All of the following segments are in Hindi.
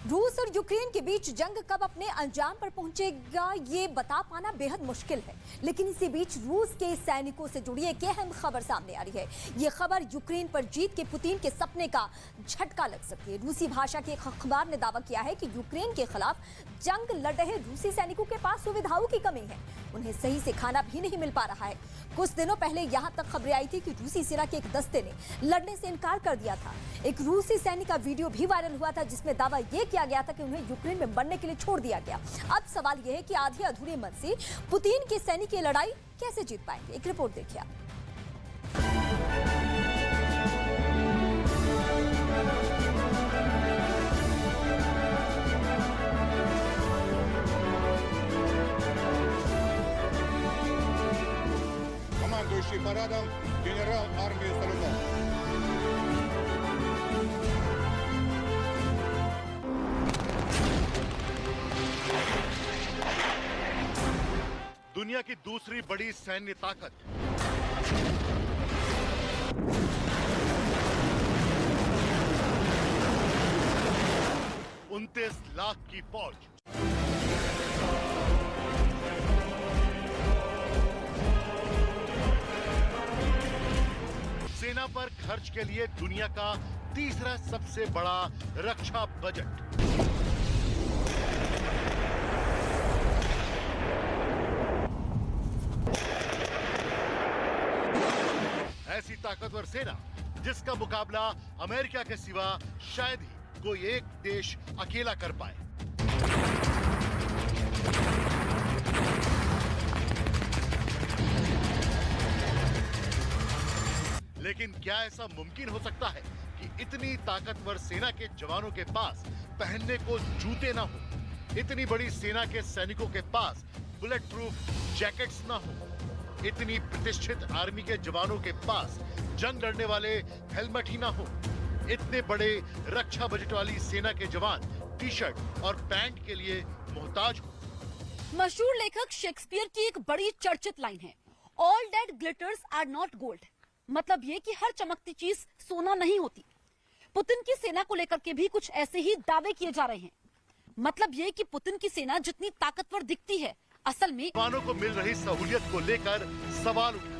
रूस और यूक्रेन के बीच जंग कब अपने अंजाम पर पहुंचेगा ये बता पाना बेहद मुश्किल है, लेकिन इसी बीच रूस के सैनिकों से जुड़ी एक अहम खबर सामने आ रही है। ये खबर यूक्रेन पर जीत के पुतिन के सपने का झटका लग सकती है। रूसी भाषा के एक अखबार ने दावा किया है कि यूक्रेन के खिलाफ जंग लड़ रहे रूसी सैनिकों के पास सुविधाओं की कमी है, उन्हें सही से खाना भी नहीं मिल पा रहा है। कुछ दिनों पहले यहां तक खबरें आई थी कि रूसी सेना के एक दस्ते ने लड़ने से इनकार कर दिया था। एक रूसी सैनिक का वीडियो भी वायरल हुआ था जिसमें दावा यह किया गया था कि उन्हें यूक्रेन में मरने के लिए छोड़ दिया गया। अब सवाल यह है कि आधे अधूरे मन से पुतिन के सैनिक ये लड़ाई कैसे जीत पाएंगे। एक रिपोर्ट देखिए आप। Командующий парадом генерал армии Сталинов. दुनिया की दूसरी बड़ी सैन्य ताकत उनतीस लाख की फौज। सेना पर खर्च के लिए दुनिया का तीसरा सबसे बड़ा रक्षा बजट। ऐसी ताकतवर सेना जिसका मुकाबला अमेरिका के सिवा शायद ही कोई एक देश अकेला कर पाए। लेकिन क्या ऐसा मुमकिन हो सकता है कि इतनी ताकतवर सेना के जवानों के पास पहनने को जूते ना हो, इतनी बड़ी सेना के सैनिकों के पास बुलेट प्रूफ जैकेट्स ना हो, इतनी प्रतिष्ठित आर्मी के जवानों के पास जंग लड़ने वाले हेलमेट ही ना हो, इतने बड़े रक्षा बजट वाली सेना के जवान टी शर्ट और पैंट के लिए मोहताज हो। मशहूर लेखक शेक्सपियर की एक बड़ी चर्चित लाइन है, all that glitters are not gold. मतलब ये कि हर चमकती चीज सोना नहीं होती। पुतिन की सेना को लेकर के भी कुछ ऐसे ही दावे किए जा रहे हैं। मतलब ये कि पुतिन की सेना जितनी ताकतवर दिखती है, असल में जवानों को मिल रही सहूलियत को लेकर सवाल उठा।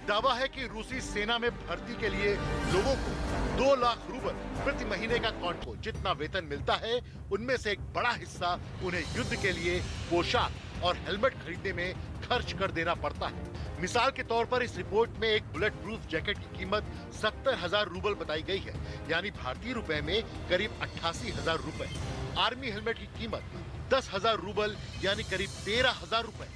दावा है कि रूसी सेना में भर्ती के लिए लोगों को 2 लाख रूबल प्रति महीने का कॉन्ट्रैक्ट, जितना वेतन मिलता है उनमें से एक बड़ा हिस्सा उन्हें युद्ध के लिए पोशाक और हेलमेट खरीदने में खर्च कर देना पड़ता है। मिसाल के तौर पर इस रिपोर्ट में एक बुलेट प्रूफ जैकेट की कीमत 70,000 रूबल बताई गई है, यानी भारतीय रुपए में करीब 88,000 रुपए। आर्मी हेलमेट की कीमत 10,000 रूबल यानी करीब 13,000 रुपए।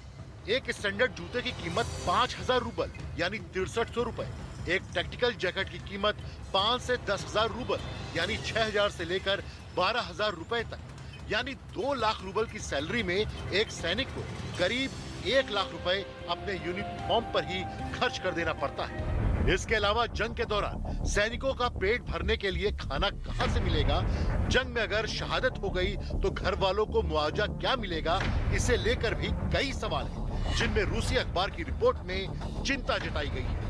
एक स्टैंडर्ड जूते की कीमत 5,000 रूबल यानी 6300 रुपए। एक टैक्टिकल जैकेट की कीमत 5 से 10,000 रूबल यानी 6,000 से लेकर 12,000 रुपए तक। यानी 2 लाख रूबल की सैलरी में एक सैनिक को करीब 1 लाख रुपए अपने यूनिफॉर्म पर ही खर्च कर देना पड़ता है। इसके अलावा जंग के दौरान सैनिकों का पेट भरने के लिए खाना कहां से मिलेगा, जंग में अगर शहादत हो गई तो घर वालों को मुआवजा क्या मिलेगा, इसे लेकर भी कई सवाल हैं, जिनमें रूसी अखबार की रिपोर्ट में चिंता जताई गई है।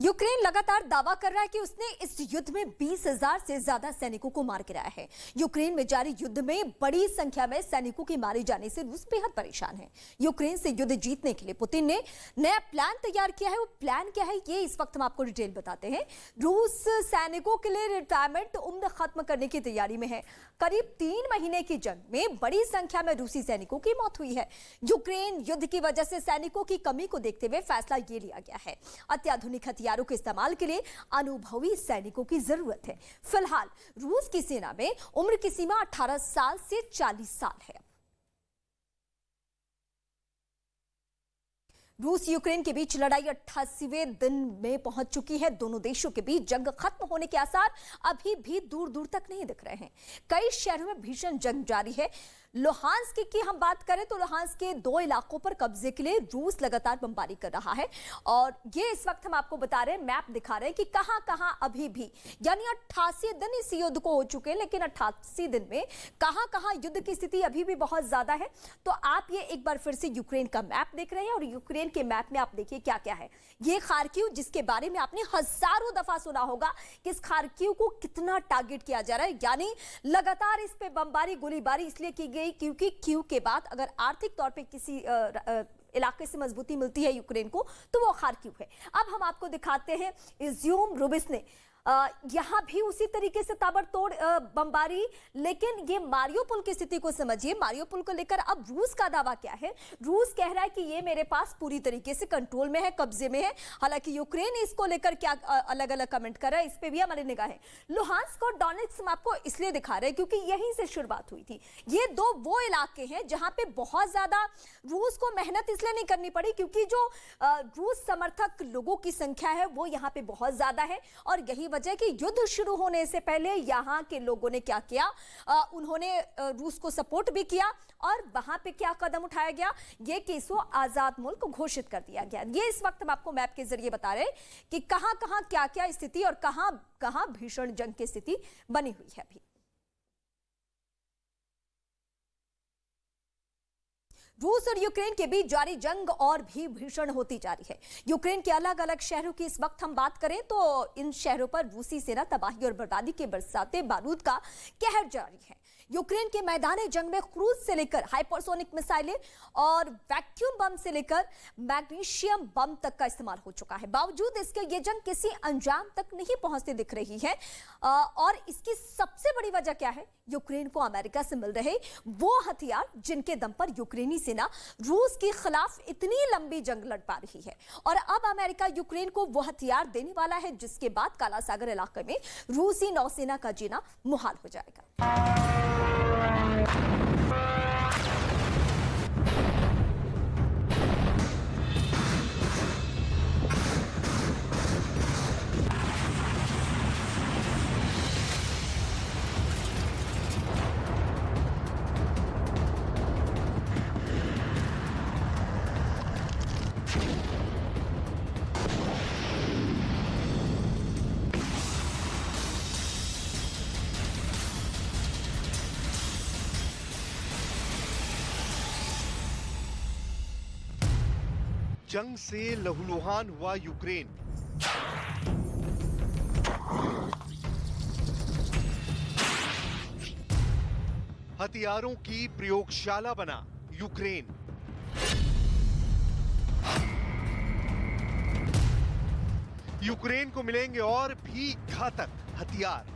यूक्रेन लगातार दावा कर रहा है कि उसने इस युद्ध में 20,000 से ज्यादा सैनिकों को मार गिराया है। यूक्रेन में जारी युद्ध में बड़ी संख्या में सैनिकों के मारे जाने से रूस बेहद परेशान है। यूक्रेन से युद्ध जीतने के लिए पुतिन ने नया प्लान तैयार किया है। वो प्लान क्या है ये इस वक्त हम आपको डिटेल बताते हैं। रूस सैनिकों के लिए रिटायरमेंट उम्र खत्म करने की तैयारी में है। करीब 3 महीने की जंग में बड़ी संख्या में रूसी सैनिकों की मौत हुई है। यूक्रेन युद्ध की वजह से सैनिकों की कमी को देखते हुए फैसला ये लिया गया है। अत्याधुनिक हथियारों के इस्तेमाल के लिए अनुभवी सैनिकों की जरूरत है। फिलहाल रूस की सेना में उम्र की सीमा 18 साल से 40 साल है। रूस यूक्रेन के बीच लड़ाई 88वें दिन में पहुंच चुकी है। दोनों देशों के बीच जंग खत्म होने के आसार अभी भी दूर दूर तक नहीं दिख रहे हैं। कई शहरों में भीषण जंग जारी है। लोहांस्क की हम बात करें तो लोहांस्क के 2 इलाकों पर कब्जे के लिए रूस लगातार बमबारी कर रहा है और ये इस वक्त हम आपको बता रहे हैं, मैप दिखा रहे हैं कि कहां कहां अभी भी, यानी 88 दिन इस युद्ध को हो चुके हैं, लेकिन 88 दिन में कहां कहां युद्ध की स्थिति अभी भी बहुत ज्यादा है। तो आप ये एक बार फिर से यूक्रेन का मैप देख रहे हैं और यूक्रेन के मैप में आप देखिए क्या क्या है। ये खार्किव जिसके बारे में आपने हजारों दफा सुना सुना होगा कि इस खार्किव को कितना टारगेट किया जा रहा है, यानी लगातार इस पे बमबारी गोलीबारी इसलिए की गई क्योंकि कीव के बाद अगर आर्थिक तौर पे किसी इलाके से मजबूती मिलती है यूक्रेन को तो वो खार्किव है। अब हम आपको दिखाते हैं इज्यूम रुबिस ने यहां भी उसी तरीके से ताबड़तोड़ बमबारी, लेकिन ये मारियोपोल की स्थिति को समझिए। मारियोपोल को लेकर अब रूस का दावा क्या है? रूस कह रहा है कि ये मेरे पास पूरी तरीके से कंट्रोल में है, कब्जे में है। हालांकि यूक्रेन इसको लेकर क्या अलग अलग कमेंट कर रहा है, इस पे भी हमारी निगाहें। लुहांस्क और डोनेट्स्क हम आपको इसलिए दिखा रहे हैं क्योंकि यहीं से शुरुआत हुई थी। ये दो वो इलाके हैं जहां पे बहुत ज्यादा रूस को मेहनत इसलिए नहीं करनी पड़ी क्योंकि जो रूस समर्थक लोगों की संख्या है वो यहाँ पे बहुत ज्यादा है, और यही वजह कि युद्ध शुरू होने से पहले यहां के लोगों ने क्या किया, उन्होंने रूस को सपोर्ट भी किया, और वहां पे क्या कदम उठाया गया, ये कि इसको आजाद मुल्क घोषित कर दिया गया। ये इस वक्त हम आपको मैप के जरिए बता रहे हैं कि कहां कहां क्या क्या स्थिति और कहां कहां भीषण जंग की स्थिति बनी हुई है। अभी रूस और यूक्रेन के बीच जारी जंग और भी भीषण होती जा रही है। यूक्रेन के अलग अलग शहरों की इस वक्त हम बात करें तो इन शहरों पर रूसी सेना तबाही और बर्बादी के बरसाते बारूद का कहर जारी है। यूक्रेन के मैदानी जंग में क्रूज से लेकर हाइपरसोनिक मिसाइलें और वैक्यूम बम से लेकर मैग्नीशियम बम तक का इस्तेमाल हो चुका है। बावजूद इसके ये जंग किसी अंजाम तक नहीं पहुंचती दिख रही है, और इसकी सबसे बड़ी वजह क्या है? यूक्रेन को अमेरिका से मिल रहे वो हथियार जिनके दम पर यूक्रेनी सेना रूस के खिलाफ इतनी लंबी जंग लड़ पा रही है। और अब अमेरिका यूक्रेन को वो हथियार देने वाला है जिसके बाद काला सागर इलाके में रूसी नौसेना का जीना मुहाल हो जाएगा। जंग से लहूलुहान हुआ यूक्रेन। हथियारों की प्रयोगशाला बना यूक्रेन। यूक्रेन को मिलेंगे और भी घातक हथियार।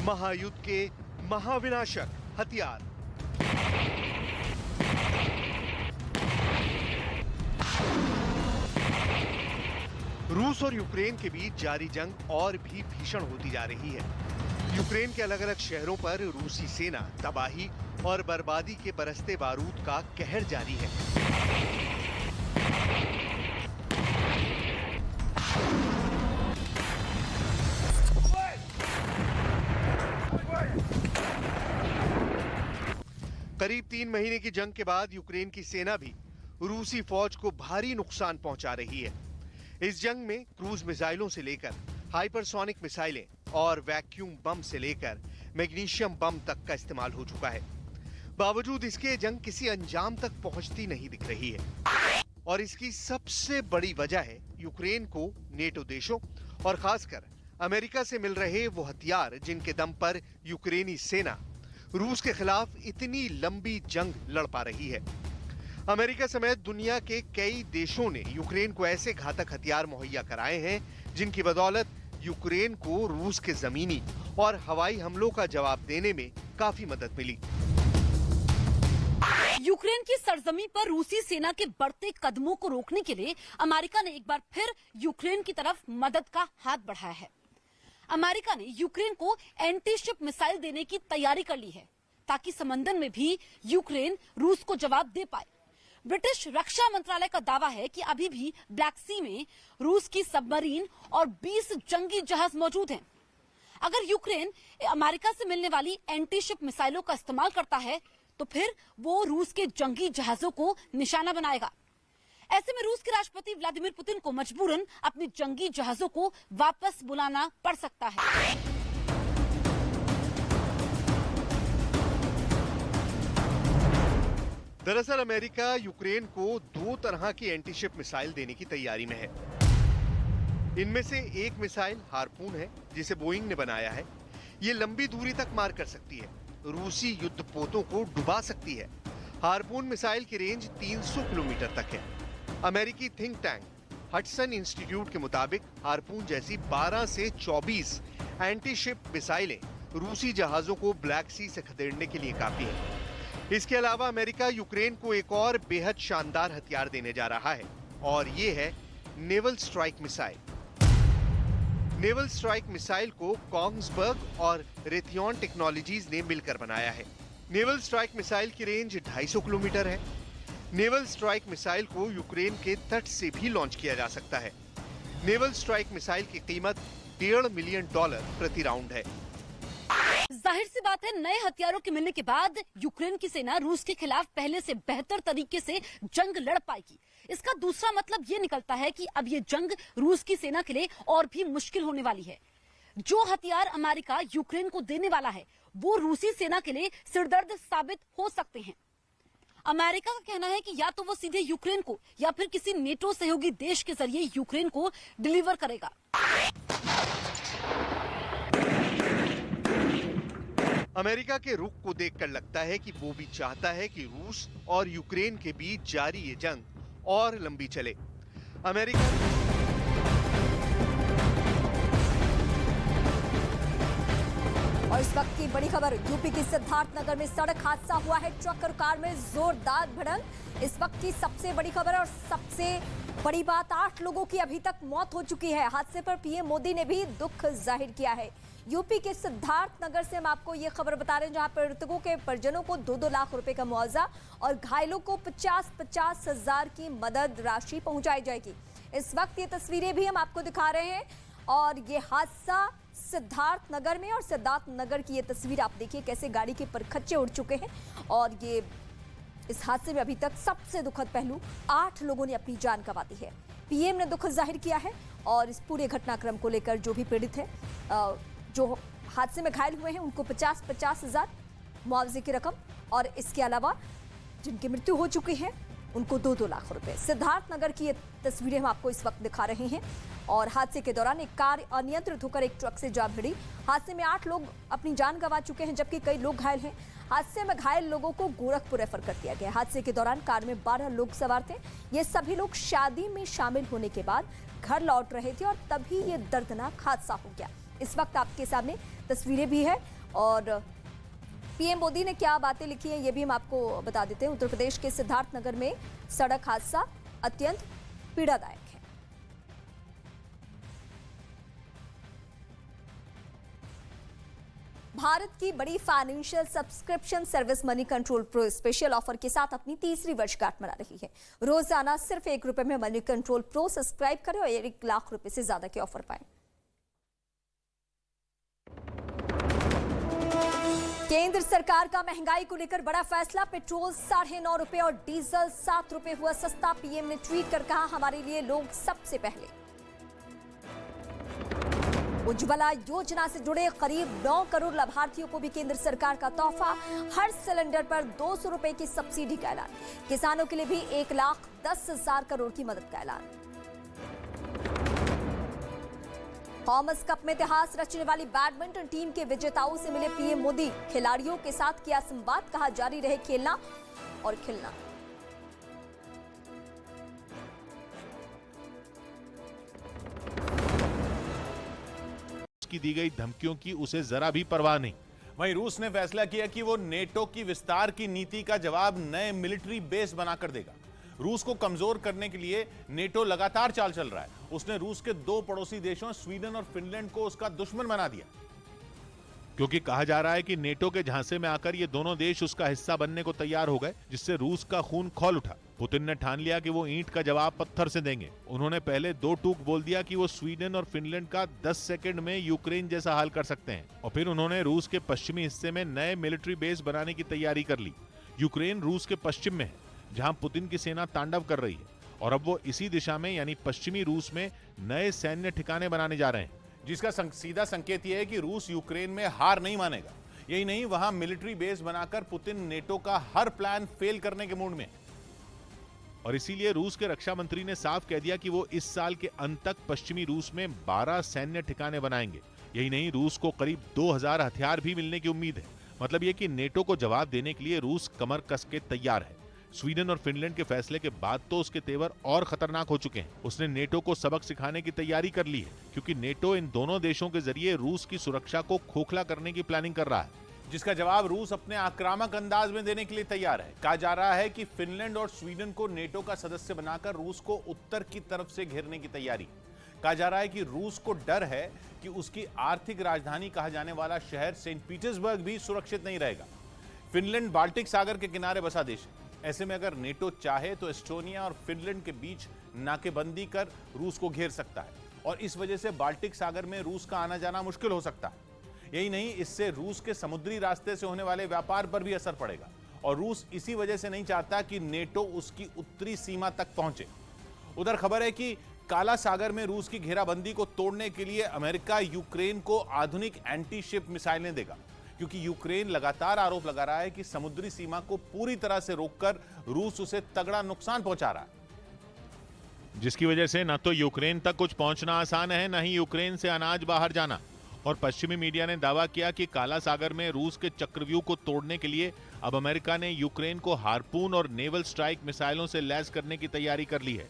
महायुद्ध के महाविनाशक हथियार। रूस और यूक्रेन के बीच जारी जंग और भी भीषण होती जा रही है। यूक्रेन के अलग अलग शहरों पर रूसी सेना तबाही और बर्बादी के बरसते बारूद का कहर जारी है। करीब 3 महीने की जंग के बाद यूक्रेन की सेना भी रूसी फौज को भारी नुकसान पहुंचा रही है। इस जंग में क्रूज मिसाइलों से लेकर हाइपरसोनिक मिसाइलें और वैक्यूम बम से लेकर मैग्नीशियम बम तक का इस्तेमाल हो चुका है। बावजूद इसके जंग किसी अंजाम तक पहुंचती नहीं दिख रही है, और इसकी सबसे बड़ी वजह है यूक्रेन को नेटो देशों और खासकर अमेरिका से मिल रहे वो हथियार जिनके दम पर यूक्रेनी सेना रूस के खिलाफ इतनी लंबी जंग लड़ पा रही है। अमेरिका समेत दुनिया के कई देशों ने यूक्रेन को ऐसे घातक हथियार मुहैया कराए हैं जिनकी बदौलत यूक्रेन को रूस के जमीनी और हवाई हमलों का जवाब देने में काफी मदद मिली। यूक्रेन की सरजमी पर रूसी सेना के बढ़ते कदमों को रोकने के लिए अमेरिका ने एक बार फिर यूक्रेन की तरफ मदद का हाथ बढ़ाया है। अमेरिका ने यूक्रेन को एंटी शिप मिसाइल देने की तैयारी कर ली है ताकि समंदर में भी यूक्रेन रूस को जवाब दे पाए। ब्रिटिश रक्षा मंत्रालय का दावा है कि अभी भी ब्लैक सी में रूस की सबमरीन और 20 जंगी जहाज मौजूद हैं। अगर यूक्रेन अमेरिका से मिलने वाली एंटी शिप मिसाइलों का इस्तेमाल करता है तो फिर वो रूस के जंगी जहाजों को निशाना बनाएगा। ऐसे में रूस के राष्ट्रपति व्लादिमीर पुतिन को मजबूरन अपने जंगी जहाजों को वापस बुलाना पड़ सकता है। दरअसल अमेरिका यूक्रेन को 2 तरह की एंटीशिप मिसाइल देने की तैयारी में है। इनमें से एक मिसाइल हार्पून है, जिसे बोइंग ने बनाया है। ये लंबी दूरी तक मार कर सकती है, रूसी युद्धपोतों को डुबा सकती है। हार्पून मिसाइल की रेंज 300 किलोमीटर तक है। अमेरिकी थिंक टैंक हडसन इंस्टीट्यूट के मुताबिक हार्पून जैसी 12 से 24 एंटीशिप मिसाइलें रूसी जहाजों को ब्लैक सी से खदेड़ने के लिए काफी हैं। इसके अलावा अमेरिका यूक्रेन को एक और बेहद शानदार हथियार देने जा रहा है, और ये है naval strike missile. Naval strike missile को कॉन्ग्सबर्ग और रेथियन टेक्नोलॉजीज ने मिलकर बनाया है। नेवल स्ट्राइक मिसाइल की रेंज 250 किलोमीटर है। नेवल स्ट्राइक मिसाइल को यूक्रेन के तट से भी लॉन्च किया जा सकता है। नेवल स्ट्राइक मिसाइल की कीमत $1.5 मिलियन प्रति राउंड है। जाहिर सी बात है, नए हथियारों के मिलने के बाद यूक्रेन की सेना रूस के खिलाफ पहले से बेहतर तरीके से जंग लड़ पाएगी। इसका दूसरा मतलब ये निकलता है कि अब ये जंग रूस की सेना के लिए और भी मुश्किल होने वाली है। जो हथियार अमेरिका यूक्रेन को देने वाला है, वो रूसी सेना के लिए सिरदर्द साबित हो सकते हैं। अमेरिका का कहना है कि या तो वो सीधे यूक्रेन को या फिर किसी नेटो सहयोगी देश के जरिए यूक्रेन को डिलीवर करेगा। अमेरिका के रुख को देखकर लगता है कि वो भी चाहता है कि रूस और यूक्रेन के बीच जारी ये जंग और लंबी चले। अमेरिका और इस वक्त की बड़ी खबर, यूपी के सिद्धार्थनगर में सड़क हादसा हुआ है। ट्रक और कार में जोरदार भिड़ंत। इस वक्त की सबसे बड़ी खबर और सबसे बड़ी बात, 8 लोगों की अभी तक मौत हो चुकी है। हादसे पर पीएम मोदी ने भी दुख जाहिर किया है। यूपी के सिद्धार्थनगर से हम आपको ये खबर बता रहे हैं, जहां पर मृतकों के परिजनों को 2-2 लाख रुपए का मुआवजा और घायलों को 50-50 हजार की मदद राशि पहुंचाई जाएगी। इस वक्त ये तस्वीरें भी हम आपको दिखा रहे हैं, और ये हादसा सिद्धार्थनगर में, और सिद्धार्थनगर की ये तस्वीर आप देखिए कैसे गाड़ी के परखच्चे उड़ चुके हैं। और ये इस हादसे में अभी तक सबसे दुखद पहलू, 8 लोगों ने अपनी जान गंवा दी है। पीएम ने दुख जाहिर किया है, और इस पूरे घटनाक्रम को लेकर जो भी पीड़ित है, जो हादसे में घायल हुए हैं, उनको 50-50 हजार मुआवजे की रकम, और इसके अलावा जिनकी मृत्यु हो चुकी है उनको 2-2 लाख रुपए। सिद्धार्थनगर की ये तस्वीरें हम आपको इस वक्त दिखा रहे हैं। और हादसे के दौरान एक कार अनियंत्रित होकर एक ट्रक से जा भिड़ी। हादसे में 8 लोग अपनी जान गंवा चुके हैं, जबकि कई लोग घायल हैं। हादसे में घायल लोगों को गोरखपुर रेफर कर दिया गया। हादसे के दौरान कार में 12 लोग सवार थे। ये सभी लोग शादी में शामिल होने के बाद घर लौट रहे थे, और तभी ये दर्दनाक हादसा हो गया। इस वक्त आपके सामने तस्वीरें भी है, और पीएम मोदी ने क्या बातें लिखी हैं ये भी हम आपको बता देते हैं। उत्तर प्रदेश के सिद्धार्थनगर में सड़क हादसा अत्यंत पीड़ादायक है। भारत की बड़ी financial subscription service money control pro special offer के साथ अपनी 3री वर्षगांठ मना रही है। रोजाना सिर्फ ₹1 में मनी कंट्रोल प्रो सब्सक्राइब करें और 1 लाख रुपए से ज्यादा के ऑफर पाएं। केंद्र सरकार का महंगाई को लेकर बड़ा फैसला। पेट्रोल ₹9.5 और डीजल ₹7 हुआ सस्ता। पीएम ने ट्वीट कर कहा, हमारे लिए लोग सबसे पहले। उज्ज्वला योजना से जुड़े करीब 9 करोड़ लाभार्थियों को भी केंद्र सरकार का तोहफा। हर सिलेंडर पर ₹200 की सब्सिडी का ऐलान। किसानों के लिए भी 1,10,000 करोड़ की मदद का ऐलान। थॉमस कप में इतिहास रचने वाली बैडमिंटन टीम के विजेताओं से मिले पीएम मोदी। खिलाड़ियों के साथ किया संवाद, कहा जारी रहे खेलना और खिलना। की दी गई धमकियों की उसे जरा भी परवाह नहीं। वहीं रूस ने फैसला किया कि वो नेटो की विस्तार की नीति का जवाब नए मिलिट्री बेस बनाकर देगा। रूस को कमजोर करने के लिए नेटो लगातार चाल चल रहा है। उसने रूस के 2 पड़ोसी देशों स्वीडन और फिनलैंड को उसका दुश्मन बना दिया, क्योंकि कहा जा रहा है कि नेटो के झांसे में आकर ये दोनों देश उसका हिस्सा बनने को तैयार हो गए, जिससे रूस का खून खौल उठा। पुतिन ने ठान लिया कि वो ईंट का जवाब पत्थर से देंगे। उन्होंने पहले 2 टूक बोल दिया कि वो स्वीडन और फिनलैंड का 10 सेकंड में यूक्रेन जैसा हाल कर सकते हैं, और फिर उन्होंने रूस के पश्चिमी हिस्से में नए मिलिट्री बेस बनाने की तैयारी कर ली। यूक्रेन रूस के पश्चिम में है, जहां पुतिन की सेना तांडव कर रही है, और अब वो इसी दिशा में यानी पश्चिमी रूस में नए सैन्य ठिकाने बनाने जा रहे हैं, जिसका सीधा संकेत यह है कि रूस यूक्रेन में हार नहीं मानेगा। यही नहीं, वहां मिलिट्री बेस बनाकर पुतिन नेटो का हर प्लान फेल करने के मूड में। और इसीलिए रूस के रक्षा मंत्री ने साफ कह दिया कि वो इस साल के अंत तक पश्चिमी रूस में 12 सैन्य ठिकाने बनाएंगे। यही नहीं, रूस को करीब 2000 हथियार भी मिलने की उम्मीद है। मतलब ये कि नेटो को जवाब देने के लिए रूस कमर कस के तैयार है। स्वीडन और फिनलैंड के फैसले के बाद तो उसके तेवर और खतरनाक हो चुके हैं। उसने नेटो को सबक सिखाने की तैयारी कर ली है, क्योंकि नेटो इन दोनों देशों के जरिए रूस की सुरक्षा को खोखला करने की प्लानिंग कर रहा है, जिसका जवाब रूस अपने आक्रामक अंदाज में देने के लिए तैयार है। कहा जा रहा है कि फिनलैंड और स्वीडन को नेटो का सदस्य बनाकर रूस को उत्तर की तरफ से घेरने की तैयारी। कहा जा रहा है कि रूस को डर है कि उसकी आर्थिक राजधानी कहा जाने वाला शहर सेंट पीटर्सबर्ग भी सुरक्षित नहीं रहेगा। फिनलैंड बाल्टिक सागर के किनारे बसा देश है। ऐसे में अगर नेटो चाहे तो एस्टोनिया और फिनलैंड के बीच नाकेबंदी कर रूस को घेर सकता है, और इस वजह से बाल्टिक सागर में रूस का आना जाना मुश्किल हो सकता है। यही नहीं, इससे रूस के समुद्री रास्ते से होने वाले व्यापार पर भी असर पड़ेगा, और रूस इसी वजह से नहीं चाहता कि नेटो उसकी उत्तरी सीमा तक पहुंचे। उधर खबर है कि काला सागर में रूस की घेराबंदी को तोड़ने के लिए अमेरिका यूक्रेन को आधुनिक एंटी शिप मिसाइलें देगा, क्योंकि यूक्रेन लगातार आरोप लगा रहा है कि समुद्री सीमा को पूरी तरह से रोककर रूस उसे तगड़ा नुकसान पहुंचा रहा है, जिसकी वजह से न तो यूक्रेन तक कुछ पहुंचना आसान है, न ही यूक्रेन से अनाज बाहर जाना। और पश्चिमी मीडिया ने दावा किया कि काला सागर में रूस के चक्रव्यूह को तोड़ने के लिए अब अमेरिका ने यूक्रेन को हार्पून और नेवल स्ट्राइक मिसाइलों से लैस करने की तैयारी कर ली है,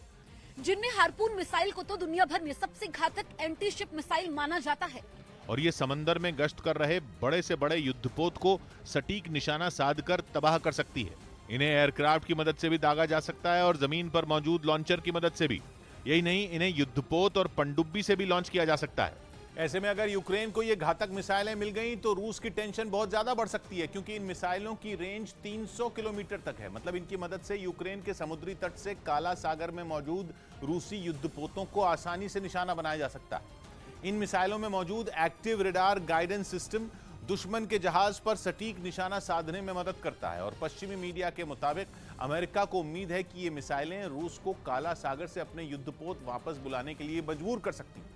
जिनमें हार्पून मिसाइल को तो दुनिया भर में सबसे घातक एंटी शिप मिसाइल माना जाता है। और ये समंदर में गश्त कर रहे बड़े से बड़े युद्धपोत को सटीक निशाना साधकर तबाह कर सकती है। इन्हें एयरक्राफ्ट की मदद से भी दागा जा सकता है और जमीन पर मौजूद लॉन्चर की मदद से भी। यही नहीं, इन्हें युद्धपोत और पनडुब्बी से भी लॉन्च किया जा सकता है। ऐसे में अगर यूक्रेन को ये घातक मिसाइलें मिल गईं तो रूस की टेंशन बहुत ज्यादा बढ़ सकती है, क्योंकि इन मिसाइलों की रेंज 300 किलोमीटर तक है। मतलब इनकी मदद से यूक्रेन के समुद्री तट से काला सागर में मौजूद रूसी युद्धपोतों को आसानी से निशाना बनाया जा सकता है। इन मिसाइलों में मौजूद एक्टिव रेडार गाइडेंस सिस्टम दुश्मन के जहाज पर सटीक निशाना साधने में मदद करता है, और पश्चिमी मीडिया के मुताबिक अमेरिका को उम्मीद है कि ये मिसाइलें रूस को काला सागर से अपने युद्धपोत वापस बुलाने के लिए मजबूर कर सकती हैं,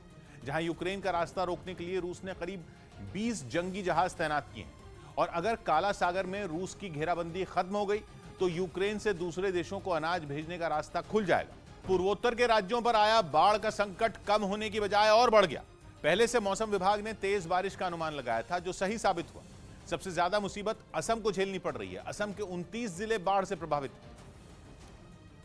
जहां यूक्रेन का रास्ता रोकने के लिए रूस ने करीब 20 जंगी जहाज तैनात किए हैं। और अगर काला सागर में रूस की घेराबंदी खत्म हो गई तो यूक्रेन से दूसरे देशों को अनाज भेजने का रास्ता खुल जाएगा। पूर्वोत्तर के राज्यों पर आया बाढ़ का संकट कम होने की बजाय और बढ़ गया। पहले से मौसम विभाग ने तेज बारिश का अनुमान लगाया था, जो सही साबित हुआ। सबसे ज्यादा मुसीबत असम को झेलनी पड़ रही है। असम के 29 जिले बाढ़ से प्रभावित हैं,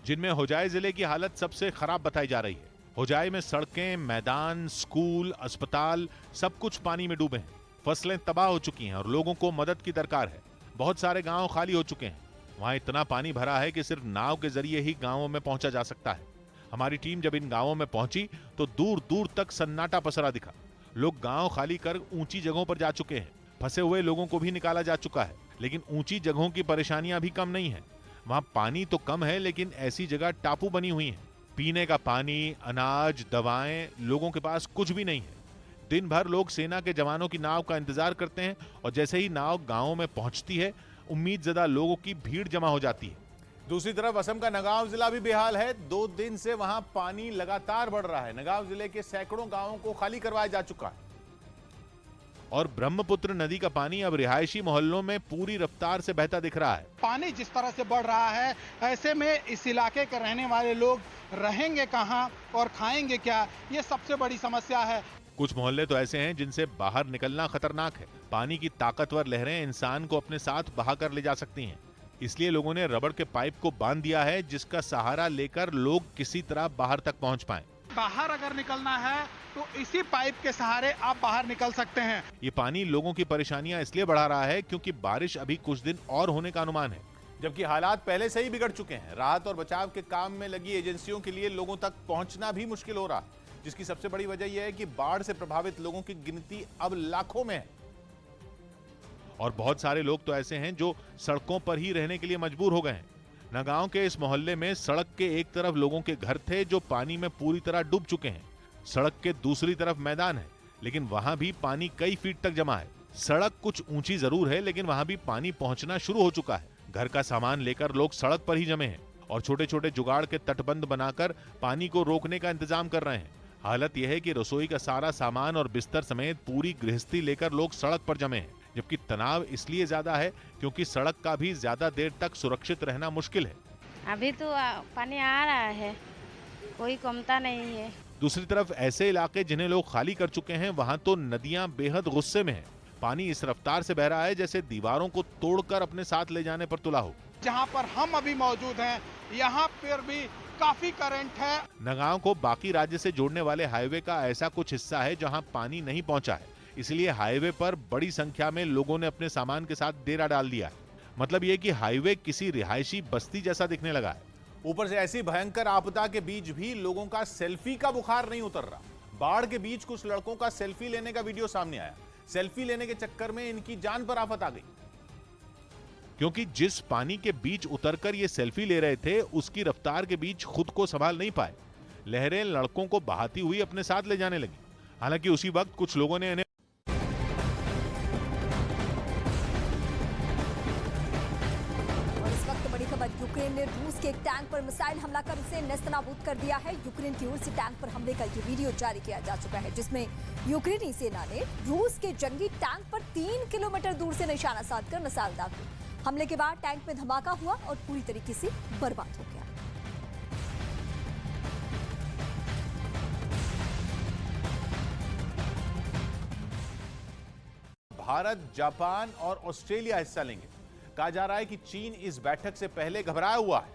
जिनमें होजाई जिले की हालत सबसे खराब बताई जा रही है। होजाई में सड़कें, मैदान, स्कूल, अस्पताल सब कुछ पानी में डूबे हैं। फसलें तबाह हो चुकी हैं और लोगों को मदद की दरकार है। बहुत सारे गांव खाली हो चुके हैं। वहां इतना पानी भरा है कि सिर्फ नाव के जरिए ही गांवों में पहुंचा जा सकता है। हमारी टीम जब इन गांवों में पहुंची तो दूर दूर तक सन्नाटा पसरा दिखा। लोग गांव खाली कर ऊंची जगहों पर जा चुके हैं। फंसे हुए लोगों को भी निकाला जा चुका है, लेकिन ऊंची जगहों की परेशानियां भी कम नहीं है। वहां पानी तो कम है, लेकिन ऐसी जगह टापू बनी हुई है। पीने का पानी, अनाज, दवाएं, लोगों के पास कुछ भी नहीं है। दिन भर लोग सेना के जवानों की नाव का इंतजार करते हैं, और जैसे ही नाव गांवों में पहुंचती है, उम्मीदजदा लोगों की भीड़ जमा हो जाती है। दूसरी तरफ असम का नगांव जिला भी बेहाल है। 2 दिन से वहां पानी लगातार बढ़ रहा है। नगांव जिले के सैकड़ों गांवों को खाली करवाया जा चुका है, और ब्रह्मपुत्र नदी का पानी अब रिहायशी मोहल्लों में पूरी रफ्तार से बहता दिख रहा है। पानी जिस तरह से बढ़ रहा है, ऐसे में इस इलाके के रहने वाले लोग रहेंगे कहां और खाएंगे क्या, ये सबसे बड़ी समस्या है। कुछ मोहल्ले तो ऐसे हैं जिनसे बाहर निकलना खतरनाक है। पानी की ताकतवर लहरें इंसान को अपने साथ बहा कर ले जा सकती हैं। इसलिए लोगों ने रबड़ के पाइप को बांध दिया है, जिसका सहारा लेकर लोग किसी तरह बाहर तक पहुंच पाएं। बाहर अगर निकलना है तो इसी पाइप के सहारे आप बाहर निकल सकते हैं। ये पानी लोगों की परेशानियां इसलिए बढ़ा रहा है क्योंकि बारिश अभी कुछ दिन और होने का अनुमान है, जबकि हालात पहले से ही बिगड़ चुके हैं। राहत और बचाव के काम में लगी एजेंसियों के लिए लोगों तक पहुंचना भी मुश्किल हो रहा है, जिसकी सबसे बड़ी वजह यह है कि बाढ़ से प्रभावित लोगों की गिनती अब लाखों में है। और बहुत सारे लोग तो ऐसे हैं जो सड़कों पर ही रहने के लिए मजबूर हो गए हैं। नगांव के इस मोहल्ले में सड़क के एक तरफ लोगों के घर थे जो पानी में पूरी तरह डूब चुके हैं। सड़क के दूसरी तरफ मैदान है, लेकिन वहां भी पानी कई फीट तक जमा है। सड़क कुछ ऊंची जरूर है, लेकिन वहां भी पानी पहुंचना शुरू हो चुका है। घर का सामान लेकर लोग सड़क पर ही जमे हैं और छोटे छोटे जुगाड़ के तटबंध बनाकर पानी को रोकने का इंतजाम कर रहे हैं। हालत यह है कि रसोई का सारा सामान और बिस्तर समेत पूरी गृहस्थी लेकर लोग सड़क पर जमे हैं। जबकि तनाव इसलिए ज्यादा है क्योंकि सड़क का भी ज्यादा देर तक सुरक्षित रहना मुश्किल है। अभी तो पानी आ रहा है, कोई कमता नहीं है। दूसरी तरफ ऐसे इलाके जिन्हें लोग खाली कर चुके हैं, वहां तो नदियां बेहद गुस्से में हैं। पानी इस रफ्तार से बह रहा है जैसे दीवारों को तोड़कर अपने साथ ले जाने पर तुला हो। जहाँ पर हम अभी मौजूद हैं, यहाँ पर भी काफी करंट है। नगांव को बाकी राज्य से जोड़ने वाले हाईवे का ऐसा कुछ हिस्सा है जहां पानी नहीं पहुंचा है, इसलिए हाईवे पर बड़ी संख्या में लोगों ने अपने सामान के साथ डेरा डाल दिया है। मतलब ये कि हाईवे किसी रिहायशी बस्ती जैसा दिखने लगा है। ऊपर से ऐसी भयंकर आपदा के बीच भी लोगों का सेल्फी का बुखार नहीं उतर रहा। बाढ़ के बीच कुछ लड़कों का सेल्फी लेने का वीडियो सामने आया। सेल्फी लेने के चक्कर में इनकी जान पर आफत आ गई, क्योंकि जिस पानी के बीच उतरकर ये सेल्फी ले रहे थे उसकी रफ्तार के बीच खुद को संभाल नहीं पाए। लहरें लड़कों को बहाती हुई अपने साथ ले जाने लगी। हालांकि उसी वक्त कुछ लोगों ने इन्हें बड़ी खबर, यूक्रेन ने रूस के एक टैंक पर मिसाइल हमला कर उसे नेस्तनाबूद कर दिया है। यूक्रेन की ओर से टैंक पर हमले का ये वीडियो जारी किया जा चुका है, जिसमें यूक्रेनी सेना ने रूस के जंगी टैंक पर 3 किलोमीटर दूर से निशाना साधकर मिसाइल दागी। हमले के बाद टैंक में धमाका हुआ और पूरी तरीके से बर्बाद हो गया। भारत, जापान और ऑस्ट्रेलिया हिस्सा लेंगे। कहा जा रहा है कि चीन इस बैठक से पहले घबराया हुआ है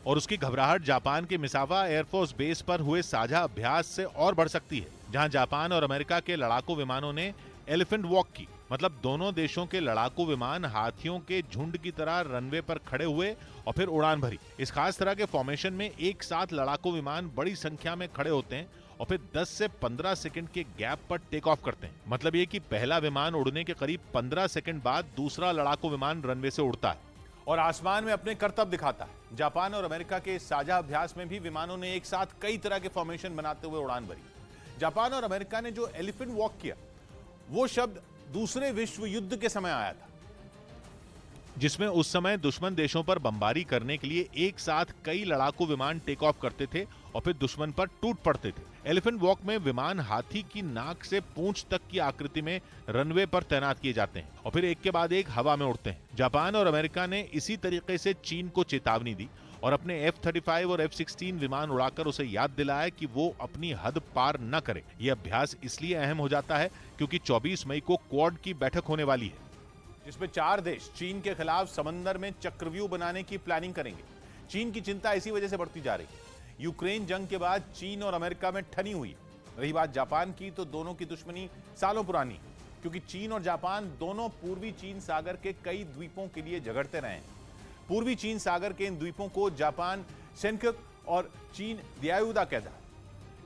और उसकी घबराहट जापान के मिसावा एयरफोर्स बेस पर हुए साझा अभ्यास से और बढ़ सकती है, जहां जापान और अमेरिका के लड़ाकू विमानों ने एलिफेंट वॉक की। मतलब दोनों देशों के लड़ाकू विमान हाथियों के झुंड की तरह रनवे पर खड़े हुए और फिर उड़ान भरी। इस खास तरह के फॉर्मेशन में एक साथ लड़ाकू विमान बड़ी संख्या में खड़े होते हैं और फिर 10 से 15 सेकंड के गैप पर टेक ऑफ करते हैं। मतलब ये कि पहला विमान उड़ने के करीब 15 सेकंड बाद दूसरा लड़ाकू विमान रनवे से उड़ता है और आसमान में अपने करतब दिखाता है। जापान और अमेरिका के साझा अभ्यास में भी विमानों ने एक साथ कई तरह के फॉर्मेशन बनाते हुए उड़ान भरी। जापान और अमेरिका ने जो एलिफेंट वॉक किया, वो शब्द दूसरे विश्व युद्ध के समय आया था, जिसमें उस समय दुश्मन देशों पर बमबारी करने के लिए एक साथ कई लड़ाकू विमान टेक ऑफ करते थे और फिर दुश्मन पर टूट पड़ते थे। एलिफेंट वॉक में विमान हाथी की नाक से पूंछ तक की आकृति में रनवे पर तैनात किए जाते हैं और फिर एक के बाद एक हवा में उड़ते हैं। जापान और अमेरिका ने इसी तरीके से चीन को चेतावनी दी और अपने F-35 और F-16 विमान उड़ाकर उसे याद दिलाया कि वो अपनी हद पार न करे। यह अभ्यास इसलिए अहम हो जाता है क्योंकि 24 मई को क्वाड की बैठक होने वाली है, जिसमें 4 देश चीन के खिलाफ समंदर में चक्रव्यूह बनाने की प्लानिंग करेंगे। चीन की चिंता इसी वजह से बढ़ती जा रही है। यूक्रेन जंग के बाद चीन और अमेरिका में ठनी हुई। रही बात जापान की, तो दोनों की दुश्मनी सालों पुरानी, क्योंकि चीन और जापान दोनों पूर्वी चीन सागर के कई द्वीपों के लिए झगड़ते रहे हैं। पूर्वी चीन सागर के इन द्वीपों को जापान सेन्काकू और चीन दियायुदा कहता है,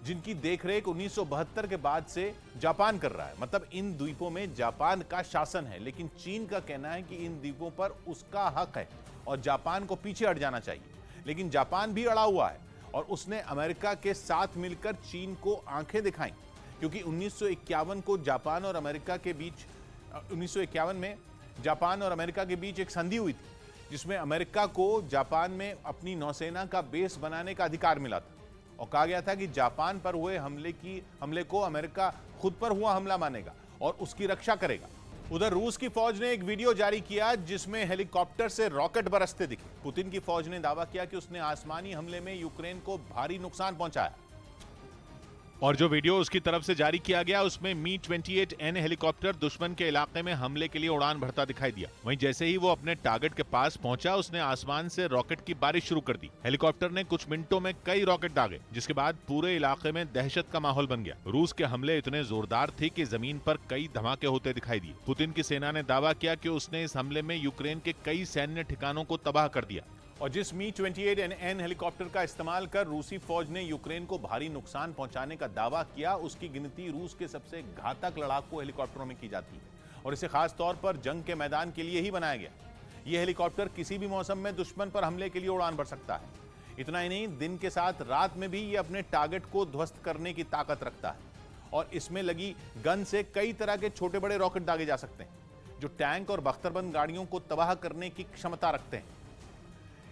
जिनकी देखरेख 1972 के बाद से जापान कर रहा है। मतलब इन द्वीपों में जापान का शासन है, लेकिन चीन का कहना है कि इन द्वीपों पर उसका हक है और जापान को पीछे हट जाना चाहिए। लेकिन जापान भी अड़ा हुआ है और उसने अमेरिका के साथ मिलकर चीन को आंखें दिखाई, क्योंकि 1951 को जापान और अमेरिका के बीच 1951 में जापान और अमेरिका के बीच एक संधि हुई थी, जिसमें अमेरिका को जापान में अपनी नौसेना का बेस बनाने का अधिकार मिला था और कहा गया था कि जापान पर हुए हमले को अमेरिका खुद पर हुआ हमला मानेगा और उसकी रक्षा करेगा। उधर रूस की फौज ने एक वीडियो जारी किया जिसमें हेलीकॉप्टर से रॉकेट बरसते दिखे। पुतिन की फौज ने दावा किया कि उसने आसमानी हमले में यूक्रेन को भारी नुकसान पहुंचाया। और जो वीडियो उसकी तरफ से जारी किया गया उसमें Mi-28N हेलीकॉप्टर दुश्मन के इलाके में हमले के लिए उड़ान भरता दिखाई दिया। वहीं जैसे ही वो अपने टारगेट के पास पहुंचा, उसने आसमान से रॉकेट की बारिश शुरू कर दी। हेलीकॉप्टर ने कुछ मिनटों में कई रॉकेट दागे, जिसके बाद पूरे इलाके में दहशत का माहौल बन गया। रूस के हमले इतने जोरदार थे कि जमीन पर कई धमाके होते दिखाई दिए। पुतिन की सेना ने दावा किया कि उसने इस हमले में यूक्रेन के कई सैन्य ठिकानों को तबाह कर दिया। और जिस Mi-28N हेलीकॉप्टर का इस्तेमाल कर रूसी फौज ने यूक्रेन को भारी नुकसान पहुंचाने का दावा किया, उसकी गिनती रूस के सबसे घातक लड़ाकू हेलीकॉप्टरों में की जाती है और इसे खास तौर पर जंग के मैदान के लिए ही बनाया गया। यह हेलीकॉप्टर किसी भी मौसम में दुश्मन पर हमले के लिए उड़ान भर सकता है। इतना ही नहीं, दिन के साथ रात में भी ये अपने टारगेट को ध्वस्त करने की ताकत रखता है और इसमें लगी गन से कई तरह के छोटे बड़े रॉकेट दागे जा सकते हैं, जो टैंक और बख्तरबंद गाड़ियों को तबाह करने की क्षमता रखते हैं।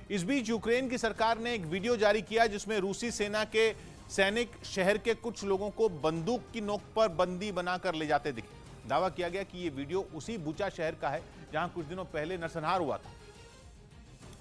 इस बीच यूक्रेन की सरकार ने एक वीडियो जारी किया जिसमें रूसी सेना के सैनिक शहर के कुछ लोगों को बंदूक की नोक पर बंदी बनाकर ले जाते दिखे। दावा किया गया कि यह वीडियो उसी बुचा शहर का है जहां कुछ दिनों पहले नरसंहार हुआ था।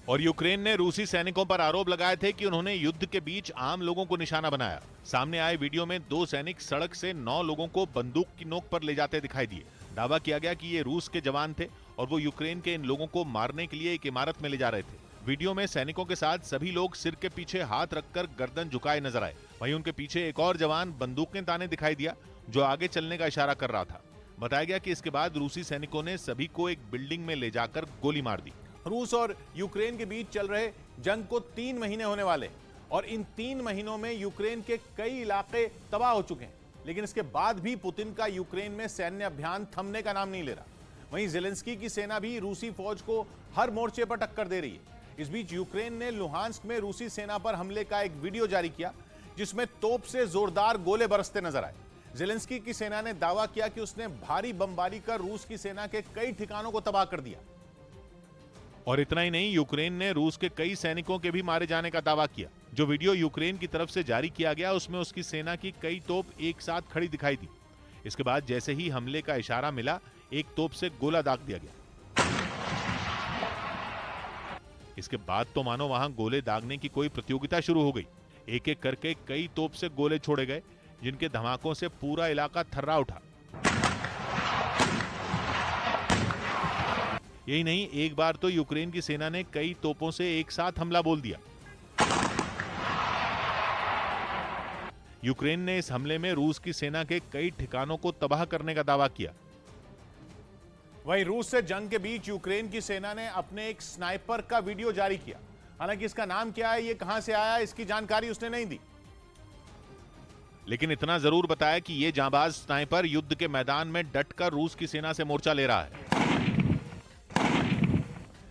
और यूक्रेन ने रूसी सैनिकों पर आरोप लगाए थे कि उन्होंने युद्ध के बीच आम लोगों को निशाना बनाया। सामने आए वीडियो में 2 सैनिक सड़क से 9 लोगों को बंदूक की नोक पर ले जाते दिखाई दिए। दावा किया गया कि ये रूस के जवान थे और वो यूक्रेन के इन लोगों को मारने के लिए एक इमारत में ले जा रहे थे। वीडियो में सैनिकों के साथ सभी लोग सिर के पीछे हाथ रखकर गर्दन झुकाए नजर आए। वहीं उनके पीछे एक और जवान बंदूकें ताने दिखाई दिया जो आगे चलने का इशारा कर रहा था। बताया गया कि इसके बाद रूसी सैनिकों ने सभी को एक बिल्डिंग में ले जाकर गोली मार दी। रूस और यूक्रेन के बीच चल रहे जंग को 3 महीने होने वाले और इन 3 महीनों में यूक्रेन के कई इलाके तबाह हो चुके हैं, लेकिन इसके बाद भी पुतिन का यूक्रेन में सैन्य अभियान थमने का नाम नहीं ले रहा। वहीं ज़ेलेंस्की की सेना भी रूसी फौज को हर मोर्चे पर टक्कर दे रही है। इस बीच यूक्रेन ने लुहांस्क में रूसी सेना पर हमले का एक वीडियो जारी किया जिसमें तोप से जोरदार गोले बरसते नजर आए। ज़ेलेंस्की की सेना ने दावा किया कि उसने भारी बमबारी कर रूस की सेना के कई ठिकानों को तबाह कर दिया। और इतना ही नहीं, यूक्रेन ने रूस के कई सैनिकों के भी मारे जाने का दावा किया। जो वीडियो यूक्रेन की तरफ से जारी किया गया उसमें उसकी सेना की कई तोप एक साथ खड़ी दिखाई दी। इसके बाद जैसे ही हमले का इशारा मिला, एक तोप से गोला दाग दिया गया। इसके बाद तो मानो वहां गोले दागने की कोई प्रतियोगिता शुरू हो गई। एक एक करके कई तोप से गोले छोड़े गए जिनके धमाकों से पूरा इलाका थर्रा उठा। यही नहीं, एक बार तो यूक्रेन की सेना ने कई तोपों से एक साथ हमला बोल दिया। यूक्रेन ने इस हमले में रूस की सेना के कई ठिकानों को तबाह करने का दावा किया। वहीं रूस से जंग के बीच यूक्रेन की सेना ने अपने एक स्नाइपर का वीडियो जारी किया। हालांकि इसका नाम क्या है, ये कहां से आया, इसकी जानकारी उसने नहीं दी, लेकिन इतना जरूर बताया कि यह जांबाज स्नाइपर युद्ध के मैदान में डटकर रूस की सेना से मोर्चा ले रहा है।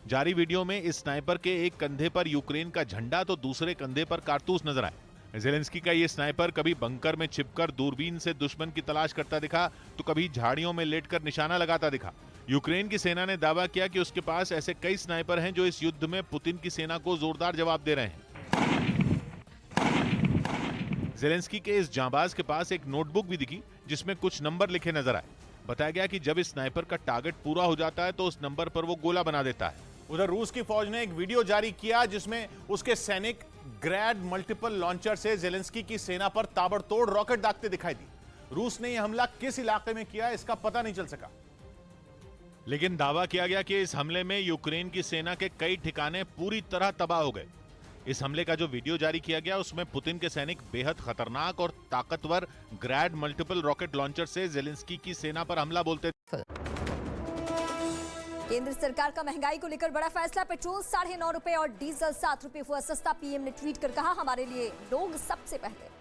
जारी वीडियो में इस स्नाइपर के एक कंधे पर यूक्रेन का झंडा तो दूसरे कंधे पर कारतूस नजर आए। ज़ेलेंस्की का यह स्नाइपर कभी बंकर में छिपकर दूरबीन से दुश्मन की तलाश करता दिखा तो कभी झाड़ियों में लेटकर निशाना लगाता दिखा। यूक्रेन की सेना ने दावा किया कि उसके पास ऐसे कई स्नाइपर हैं जो इस युद्ध में पुतिन की सेना को जोरदार जवाब दे रहे हैं। ज़ेलेंस्की के इस जांबाज के पास एक नोटबुक भी दिखी जिसमें कुछ नंबर लिखे नजर आए। बताया गया कि जब इस स्नाइपर का टारगेट पूरा हो जाता है तो उस नंबर पर वो गोला बना देता है। उधर रूस की फौज ने एक वीडियो जारी किया जिसमें उसके सैनिक ग्रैड मल्टीपल लॉन्चर से ज़ेलेंस्की की सेना पर ताबड़तोड़ रॉकेट दागते दिखाई दी। रूस ने यह हमला किस इलाके में किया इसका पता नहीं चल सका, लेकिन दावा किया गया कि इस हमले में यूक्रेन की सेना के कई ठिकाने पूरी तरह तबाह हो गए। इस हमले का जो वीडियो जारी किया गया उसमें पुतिन के सैनिक बेहद खतरनाक और ताकतवर ग्रैड मल्टीपल रॉकेट लॉन्चर से ज़ेलेंस्की की सेना पर हमला बोलते थे। केंद्र सरकार का महंगाई को लेकर बड़ा फैसला। पेट्रोल 9.5 रुपए और डीजल 7 रुपए हुआ सस्ता। पीएम ने ट्वीट कर कहा, हमारे लिए लोग सबसे पहले।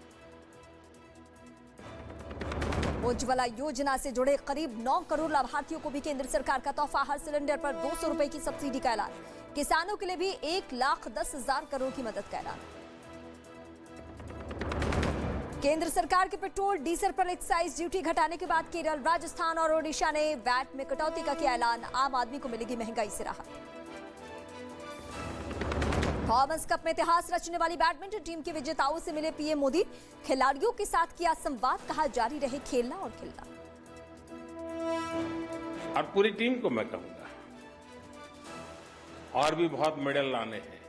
उज्ज्वला योजना से जुड़े करीब 9 करोड़ लाभार्थियों को भी केंद्र सरकार का तोहफा। हर सिलेंडर पर 200 रुपए की सब्सिडी का ऐलान। किसानों के लिए भी 1,10,000 करोड़ की मदद का ऐलान। केंद्र सरकार के पेट्रोल डीजल पर एक्साइज ड्यूटी घटाने के बाद केरल, राजस्थान और ओडिशा ने वैट में कटौती का किया ऐलान। आम आदमी को मिलेगी महंगाई से राहत। थॉमस कप में इतिहास रचने वाली बैडमिंटन टीम के विजेताओं से मिले पीएम मोदी। खिलाड़ियों के साथ किया संवाद, कहा जारी रहे खेलना और खिलना। और पूरी टीम को मैं कहूंगा और भी बहुत मेडल लाने हैं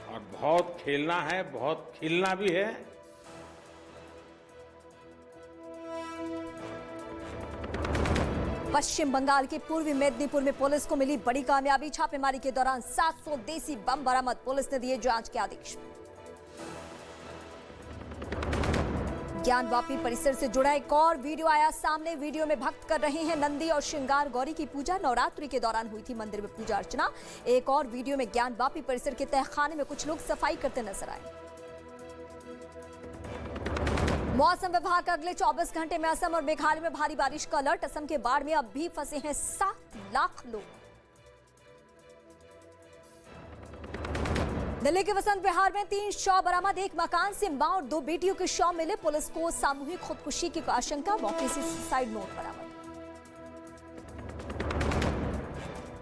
और बहुत खेलना है, बहुत खिलना भी है। पश्चिम बंगाल के पूर्वी मेदिनीपुर में पुलिस को मिली बड़ी कामयाबी। छापेमारी के दौरान 700 देसी बम बरामद। पुलिस ने दिए जांच के आदेश। ज्ञानवापी परिसर से जुड़ा एक और वीडियो आया सामने। वीडियो में भक्त कर रहे हैं नंदी और श्रृंगार गौरी की पूजा। नवरात्रि के दौरान हुई थी मंदिर में पूजा अर्चना। एक और वीडियो में ज्ञानवापी परिसर के तहखाने में कुछ लोग सफाई करते नजर आए। मौसम विभाग का अगले 24 घंटे में असम और मेघालय में भारी बारिश का अलर्ट। असम के बाढ़ में अब भी फंसे हैं 7 लाख लोग। दिल्ली के वसंत विहार में 3 शव बरामद। एक मकान से मां और 2 बेटियों के शव मिले। पुलिस को सामूहिक खुदकुशी की आशंका। मौके से सुसाइड नोट बरामद।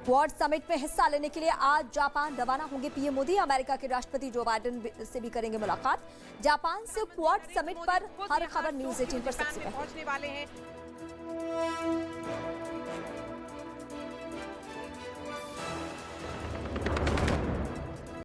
क्वाड समिट में हिस्सा लेने के लिए आज जापान रवाना होंगे पीएम मोदी। अमेरिका के राष्ट्रपति जो बाइडेन से भी करेंगे मुलाकात। जापान से क्वाड समिट पर हर खबर न्यूज़ 18 पर सबसे पहले पहुंचने वाले हैं।